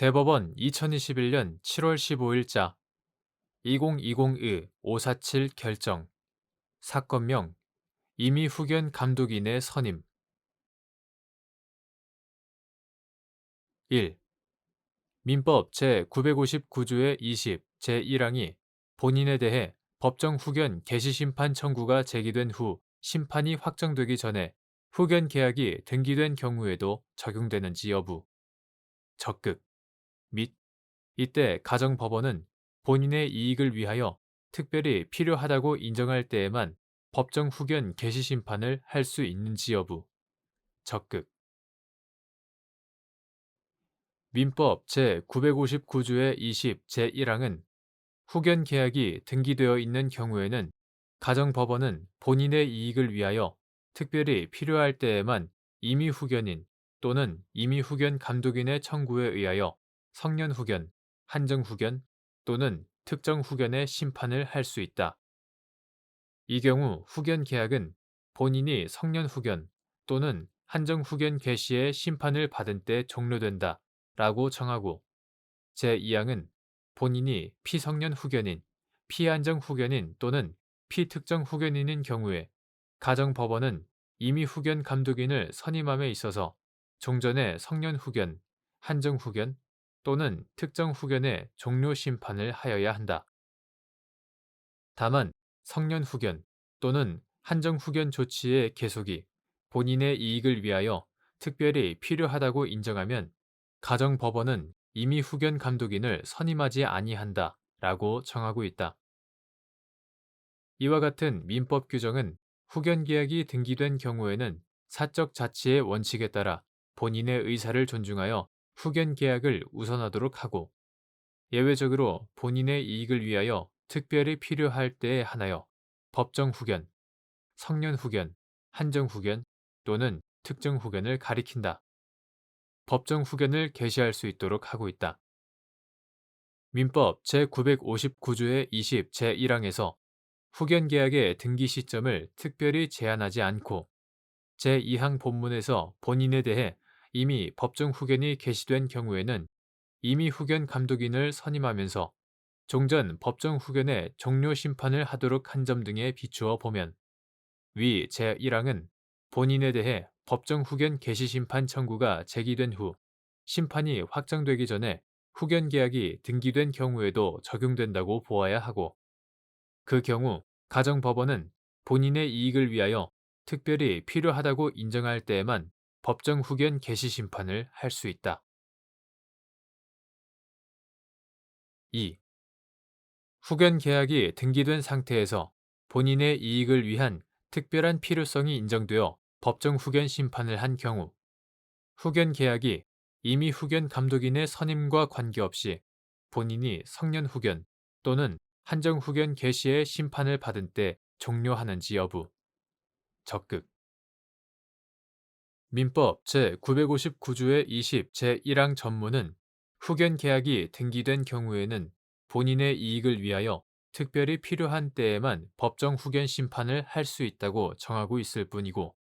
대법원 2021년 7월 15일자 2020의547 결정 사건명 임의후견 감독인의 선임 1. 민법 제959조의 20 제1항이 본인에 대해 법정 후견 개시 심판 청구가 제기된 후 심판이 확정되기 전에 후견 계약이 등기된 경우에도 적용되는지 여부 적극 및 이때 가정법원은 본인의 이익을 위하여 특별히 필요하다고 인정할 때에만 법정 후견 개시 심판을 할 수 있는지 여부 적극 민법 제959조의 20 제1항은 후견 계약이 등기되어 있는 경우에는 가정법원은 본인의 이익을 위하여 특별히 필요할 때에만 임의후견인 또는 임의후견 감독인의 청구에 의하여 성년후견, 한정후견 또는 특정후견의 심판을 할 수 있다. 이 경우 후견 계약은 본인이 성년후견 또는 한정후견 개시의 심판을 받은 때 종료된다 라고 정하고 제2항은 본인이 피성년 후견인, 피한정 후견인 또는 피특정 후견인인 경우에 가정법원은 임의 후견 감독인을 선임함에 있어서 종전에 성년 후견, 한정 후견 또는 특정 후견의 종료 심판을 하여야 한다. 다만 성년 후견 또는 한정 후견 조치의 계속이 본인의 이익을 위하여 특별히 필요하다고 인정하면 가정법원은 임의 후견 감독인을 선임하지 아니한다 라고 정하고 있다. 이와 같은 민법 규정은 후견 계약이 등기된 경우에는 사적 자치의 원칙에 따라 본인의 의사를 존중하여 후견 계약을 우선하도록 하고 예외적으로 본인의 이익을 위하여 특별히 필요할 때에 한하여 법정 후견, 성년 후견, 한정 후견 또는 특정 후견을 가리킨다. 법정 후견을 개시할 수 있도록 하고 있다. 민법 제959조의 20 제1항에서 후견 계약의 등기 시점을 특별히 제한하지 않고 제2항 본문에서 본인에 대해 이미 법정 후견이 개시된 경우에는 임의 후견 감독인을 선임하면서 종전 법정 후견의 종료 심판을 하도록 한 점 등에 비추어 보면 위 제1항은 본인에 대해 법정 후견 개시 심판 청구가 제기된 후 심판이 확정되기 전에 후견 계약이 등기된 경우에도 적용된다고 보아야 하고 그 경우 가정법원은 본인의 이익을 위하여 특별히 필요하다고 인정할 때에만 법정 후견 개시 심판을 할 수 있다. 2. 후견 계약이 등기된 상태에서 본인의 이익을 위한 특별한 필요성이 인정되어 법정 후견 심판을 한 경우 후견 계약이 임의 후견 감독인의 선임과 관계없이 본인이 성년 후견 또는 한정 후견 개시의 심판을 받은 때 종료하는지 여부 적극 민법 제959조의 20 제1항 전문은 후견 계약이 등기된 경우에는 본인의 이익을 위하여 특별히 필요한 때에만 법정 후견 심판을 할 수 있다고 정하고 있을 뿐이고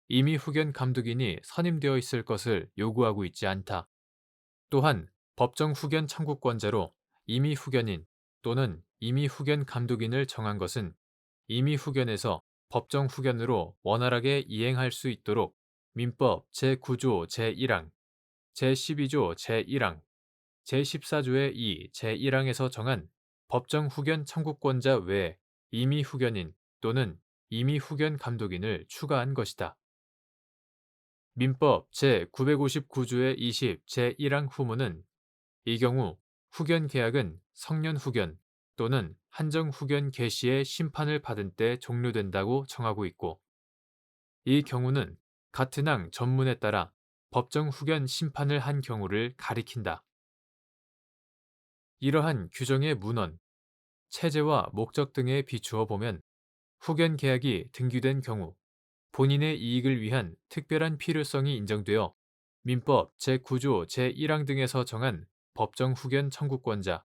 이미 후견 감독인이 선임되어 있을 것을 요구하고 있지 않다. 또한 법정 후견 청구권자로 임의 후견인 또는 임의 후견 감독인을 정한 것은 임의 후견에서 법정 후견으로 원활하게 이행할 수 있도록 민법 제9조 제1항, 제12조 제1항, 제14조의 2 제1항에서 정한 법정 후견 청구권자 외에 임의 후견인 또는 임의 후견 감독인을 추가한 것이다. 민법 제959조의 20 제1항 후문은 이 경우 후견 계약은 성년 후견 또는 한정 후견 개시의 심판을 받은 때 종료된다고 정하고 있고 이 경우는 같은 항 전문에 따라 법정 후견 심판을 한 경우를 가리킨다. 이러한 규정의 문헌, 체제와 목적 등에 비추어 보면 후견 계약이 등기된 경우 본인의 이익을 위한 특별한 필요성이 인정되어 민법 제9조 제1항 등에서 정한 법정 후견 청구권자,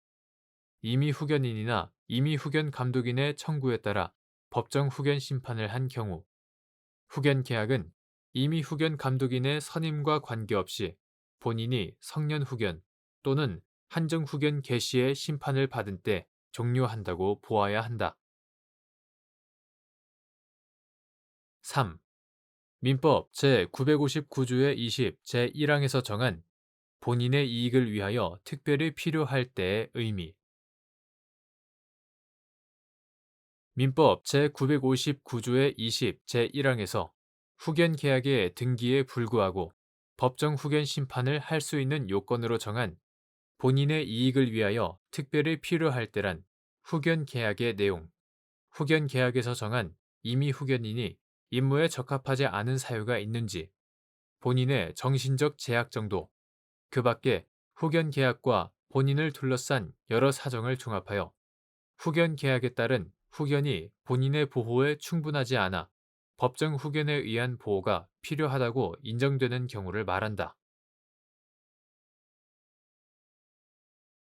임의 후견인이나 임의 후견 감독인의 청구에 따라 법정 후견 심판을 한 경우 후견 계약은 임의 후견 감독인의 선임과 관계없이 본인이 성년 후견 또는 한정 후견 개시의 심판을 받은 때 종료한다고 보아야 한다. 3. 민법 제959조의 20 제1항에서 정한 본인의 이익을 위하여 특별히 필요할 때의 의미. 민법 제959조의 20 제1항에서 후견 계약의 등기에 불구하고 법정 후견 심판을 할 수 있는 요건으로 정한 본인의 이익을 위하여 특별히 필요할 때란 후견 계약의 내용, 후견 계약에서 정한 임의 후견인이 임무에 적합하지 않은 사유가 있는지, 본인의 정신적 제약 정도, 그 밖에 후견 계약과 본인을 둘러싼 여러 사정을 종합하여 후견 계약에 따른 후견이 본인의 보호에 충분하지 않아 법정 후견에 의한 보호가 필요하다고 인정되는 경우를 말한다.